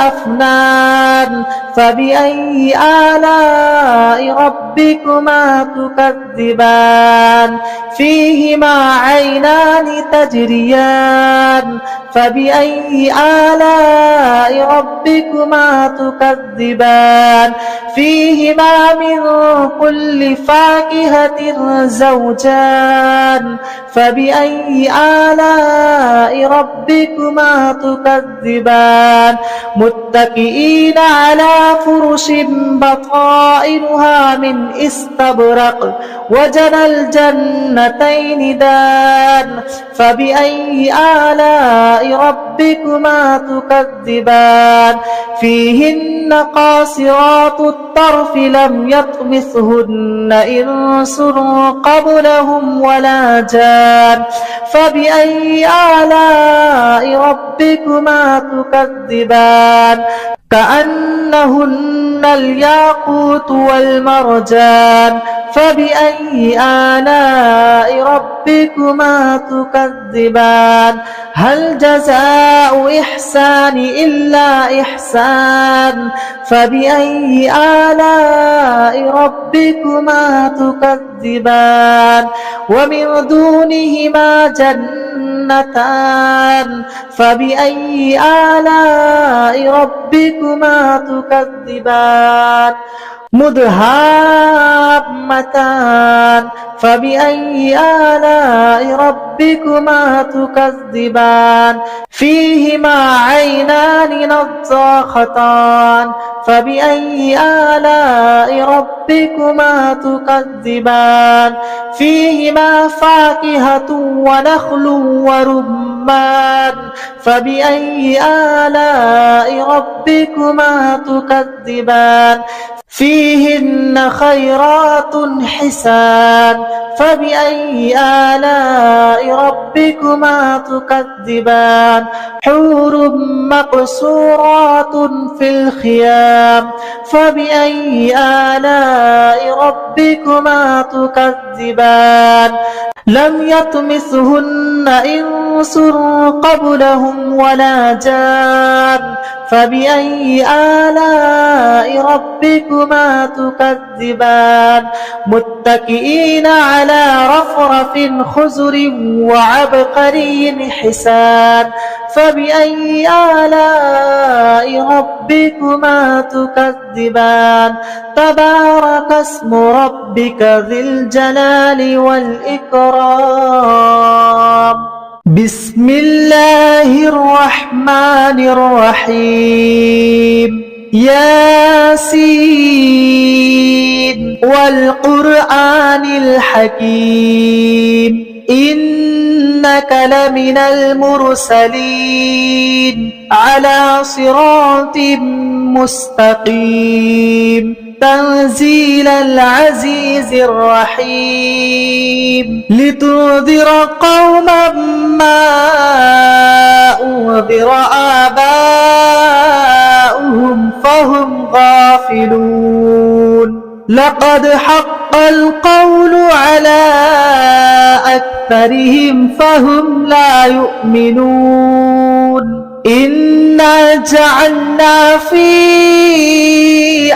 أفنان فبأي آلاء ربكما تكذبان فيهما عينان تجريان فبأي آلاء ربكما تكذبان فيهما من كل فاكهة زوجان فبأي آلاء ربكما تكذبان متكئين على فرش بطائنها من استبرق وجنى الجنتين دان فبأي آلاء ربكما تكذبان فيهن قاصرات الطرف لم يطمثهن إنس قبلهم ولا جان فبأي آلاء ربكما تكذبان كأنهن الياقوت والمرجان فبأي آلاء ربكما تكذبان هل جزاء إحسان إلا إحسان فبأي آلاء ربكما تكذبان ومن دونهما جنتان فبأي آلاء ربكما تكذبان مدهامتان فبأي آلاء ربكما تكذبان فيهما عينان نضاختان فبأي آلاء ربكما تكذبان فيهما فاكهة ونخل ورمان فبأي آلاء ربكما تكذبان فيهن خيرات حسان فبأي آلاء ربكما تكذبان حور مقصورات في الخيام فبأي آلاء ربكما تكذبان لم يطمثهن إنس قبلهم ولا جان فبأي آلاء ربكما تكذبان متكئين على رفرف خزر وعبقري حسان فبأي آلاء ربكما تكذبان تبارك اسم ربك ذي الجلال والإكرام بسم الله الرحمن الرحيم ياسين والقرآن الحكيم إنك لمن المرسلين على صراط مستقيم تنزيل العزيز الرحيم لتنذر قوما ما أنذر آباؤهم فهم غافلون لقد حق القول على أكثرهم فهم لا يؤمنون إنا جعلنا في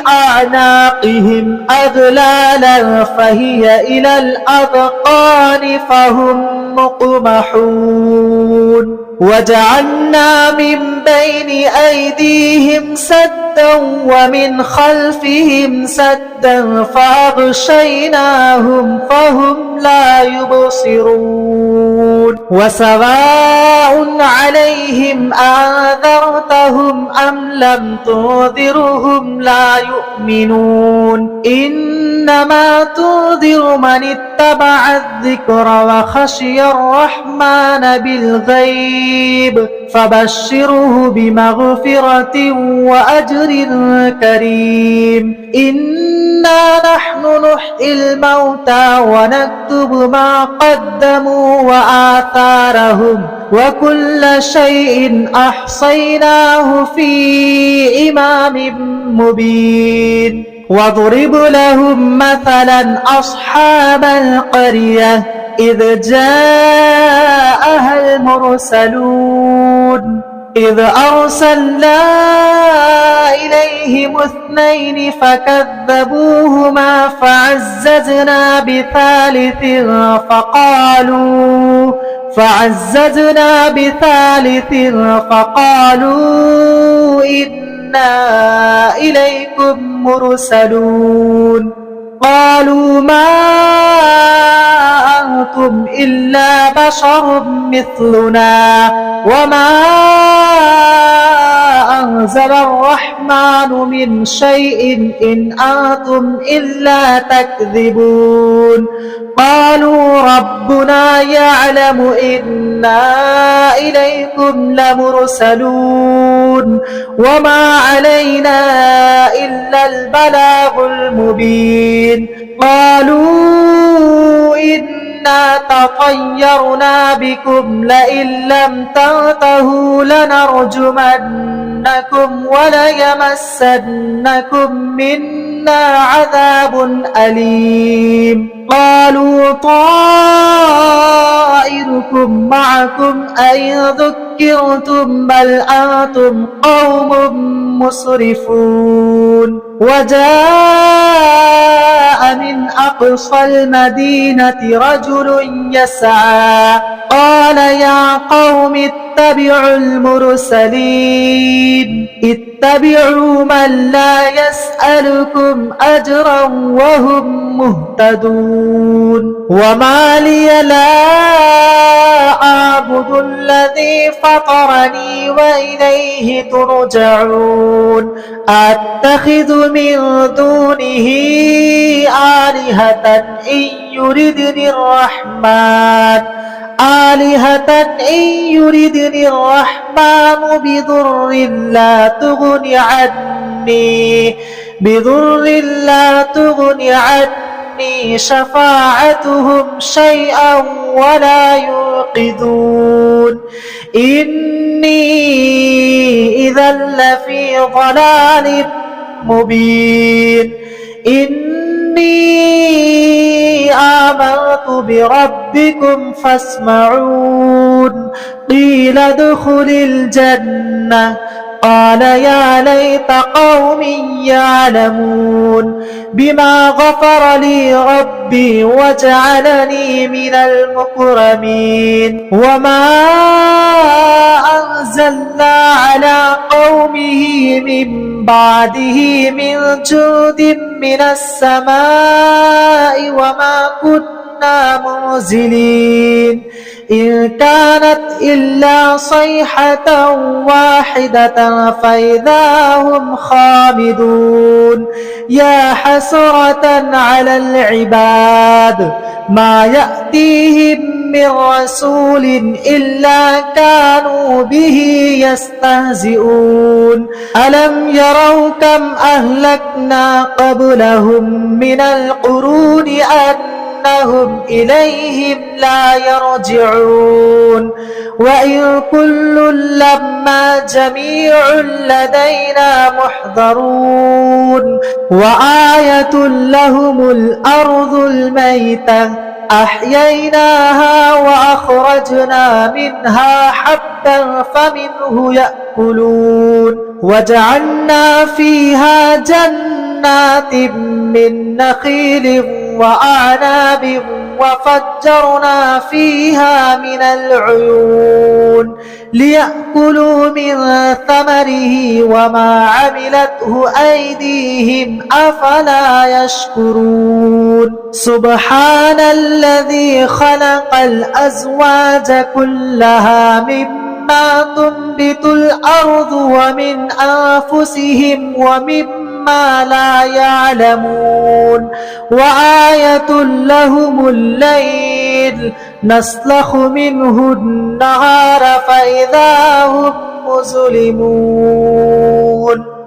أعناقهم أغلالا فهي إلى الأذقان فهم مقمحون وجعلنا من بين أيديهم سدا ومن خلفهم سدا فأغشيناهم فهم لا يبصرون وسواء عليهم أنذرتهم أم لم تنذرهم لا يؤمنون إنما تنذر من اتبع الذكر وخشي الرحمن بالغيب فبشره بمغفرة وأجر كريم إنا نحن نحيي الموتى ونكتب ما قدموا وآثارهم وكل شيء أحصيناه في إمام مبين واضرب لهم مثلا أصحاب القرية إذ جاءها المرسلون إذ أرسلنا إليهم اثنين فكذبوهما فعززنا بثالث فقالوا إنا إليكم مرسلون قالوا ما أنتم إلا بشر مثلنا وما أنزل الرحمن من شيء إن أنتم إلا تكذبون قالوا ربنا يعلم إنا إليكم لمرسلون وما علينا إلا البلاغ المبين قالوا إنا تطيرنا بكم لئن لم تنتهوا لنرجمنكم وليمسنكم منا عذاب أليم قالوا طائركم معكم أئن ذكرتم بل أنتم قوم مسرفون وجاء من أقصى المدينة رجل يسعى قال يا قوم اتبعوا المرسلين اتبعوا من لا يسألكم أجرا وهم مهتدون وما لي لا أعبد الذي فطرني وإليه ترجعون أتخذ من دونه آلهة إن يردني الرحمن بضر لا تغن عني شفاعتهم شيئا ولا ينقذون إني إذا لفي ضلال مبين إني آمنت بربكم فاسمعون قيل ادخل الجنة قال يا ليت قومي يعلمون بما غفر لي ربي وجعلني من المكرمين وما أنزلنا على قومه من بعده من جود من السماء وما كنا منزلين إن كانت إلا صيحة واحدة فإذا هم خامدون يا حسرة على العباد ما يأتيهم من رسول إلا كانوا به يستهزئون ألم يروا كم أهلكنا قبلهم من القرون أنهم إليهم لا يرجعون وإن كل لما جميع لدينا محضرون وآية لهم الأرض الميتة أحييناها وأخرجنا منها حبا فمنه يأكلون وجعلنا فيها جنات من نخيل وأعناب وفجرنا فيها من العيون ليأكلوا من ثمره وما عملته أيديهم أفلا يشكرون سبحان الذي خلق الأزواج كلها مما تنبت الأرض ومن أنفسهم ومما لا يعلمون وآية لهم الليل نسلخ منه النهار فإذا هم مظلمون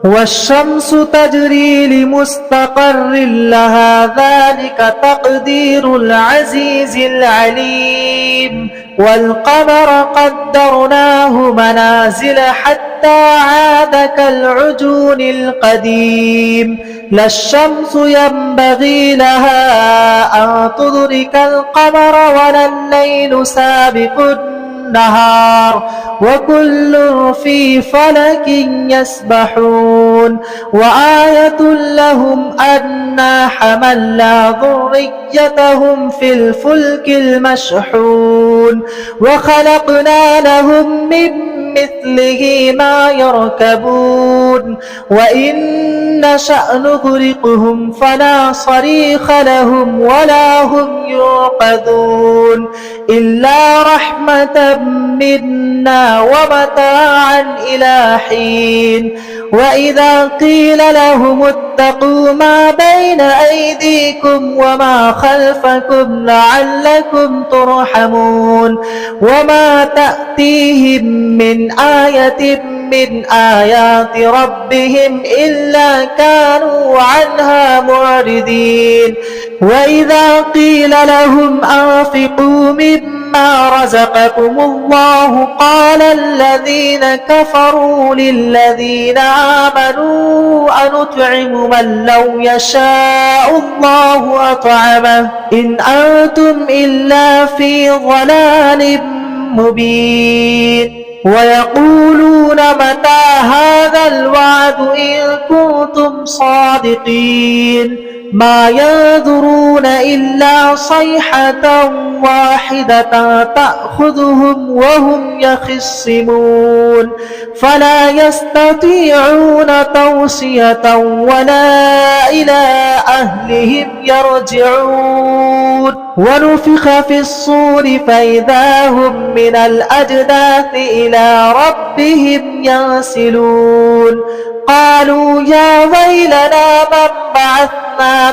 والشمس تجري لمستقر لها ذلك تقدير العزيز العليم والقمر قدرناه منازل حتى عاد كالعجون القديم لا الشمس ينبغي لها أن تدرك القمر ولا الليل سابق النهار وكل في فلك يسبحون وآية لهم أنا حملنا ذريتهم في الفلك المشحون وخلقنا لهم من مثله ما يركبون وإن نشأ نغرقهم فلا صريخ لهم ولا هم ينقذون إلا رحمة منا ومتاعا إلى حين وإذا قيل لهم اتقوا ما بين أيديكم وما خلفكم لعلكم ترحمون وما تأتيهم من آية من آيات ربهم إلا كانوا عنها معرضين وإذا قيل لهم أنفقوا مما رزقكم الله قال الذين كفروا للذين آمنوا أنطعم من لو يشاء الله أطعمه إن أنتم إلا في ضلال مبين ويقولون متى هذا الوعد إن كنتم صادقين ما ينظرون إلا صيحة واحدة تأخذهم وهم يخصمون فلا يستطيعون توصية ولا إلى أهلهم يرجعون ونفخ في الصور فإذا هم من الأجداث إلى ربهم ينسلون قالوا يا ويلنا من بعثنا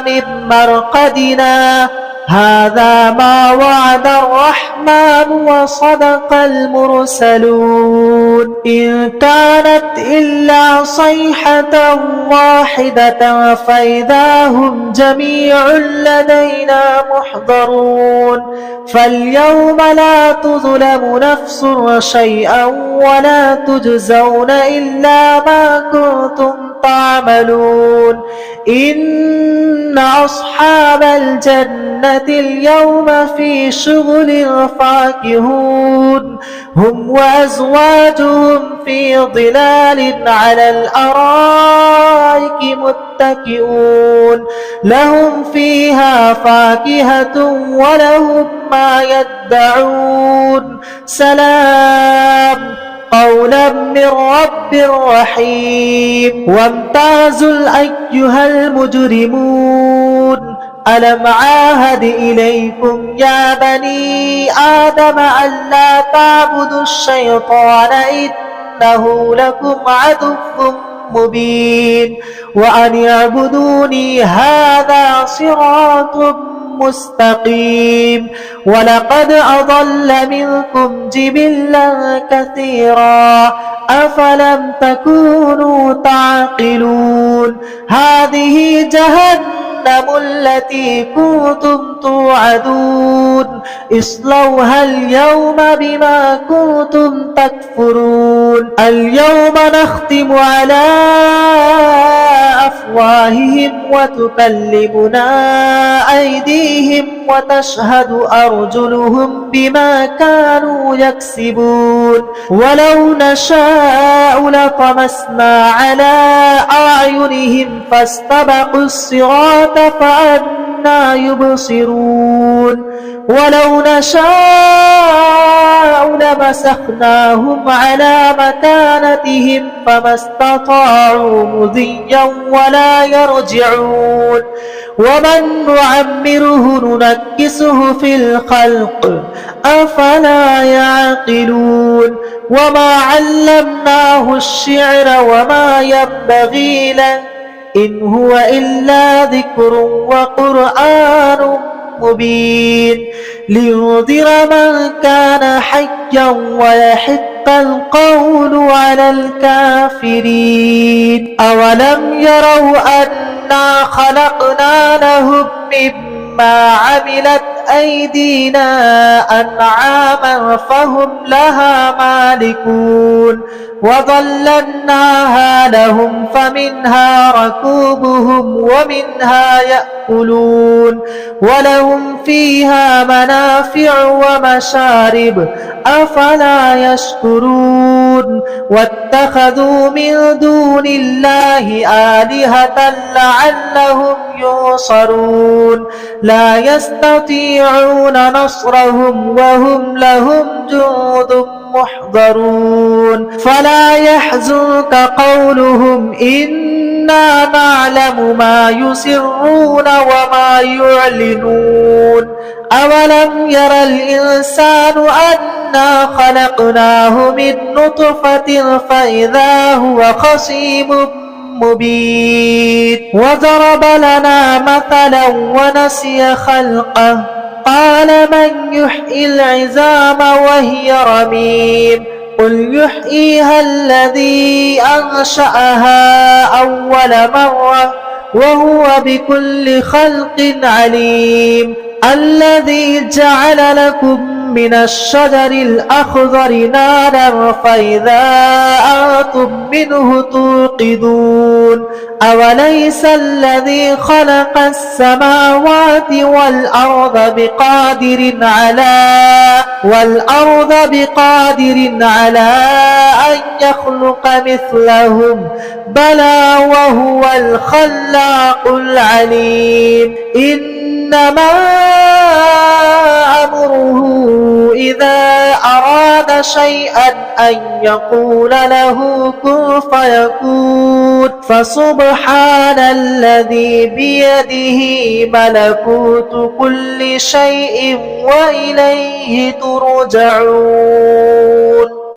من مرقدنا هذا ما وعد الرحمن وصدق المرسلون إن كانت إلا صيحة واحدة فإذا هم جميع لدينا محضرون فاليوم لا تظلم نفس شيئا ولا تجزون إلا ما كنتم تعملون إن أصحاب الجنة اليوم في شغل فاكهون هم وأزواجهم في ظلال على الأرائك متكئون لهم فيها فاكهة ولهم ما يدعون سلام قولا من رب رحيم وامتازوا أيها المجرمون ألم عاهد إليكم يا بني آدم ألا تعبدوا الشيطان إنه لكم عدو مبين وأن اعبدوني هذا صراط مستقيم ولقد أضل منكم جبلا كثيرا أفلم تكونوا تعقلون هذه جهنم التي كنتم توعدون اصلوها اليوم بما كنتم تكفرون اليوم نختم على أفواههم وتكلمنا أيديهم وتشهد أرجلهم بما كانوا يكسبون ولو نشاء لطمسنا على أعينهم فاستبقوا الصراط فأنى يبصرون ولو نشاء لمسخناهم على مكانتهم فما استطاعوا مضيا ولا يرجعون ومن نعمره ننكسه في الخلق أفلا يعقلون وما علمناه الشعر وما ينبغي له إن هو إلا ذكر وقرآن مبين لينذر من كان حيا ويحق القول على الكافرين أولم يروا أنا خلقنا لهم مما عملت أيدينا أنعاما فهم لها مالكون وظللناها لهم فمنها ركوبهم ومنها يأكلون ولهم فيها منافع ومشارب أفلا يشكرون واتخذوا من دون الله آلهة لعلهم ينصرون لا يستطيعون نصرهم وهم لهم جند محضرون فلا يحزنك قولهم إنا نعلم ما يسرون وما يعلنون أولم ير الإنسان أنا خلقناه من نطفة فإذا هو خصيم مبين وضرب لنا مثلا ونسي خلقه قال من يحيي العظام وهي رميم قل يحييها الذي أنشأها أول مرة وهو بكل خلق عليم الذي جعل لكم من الشجر الأخضر نارا فإذا أنتم منه توقدون أوليس الذي خلق السماوات والأرض بقادر على أن يخلق مثلهم بلى وهو الخلاق العليم إنما أمره إذا أراد شيئا أن يقول له كن فيكون فسبحان الذي بيده ملكوت كل شيء وإليه ترجعون.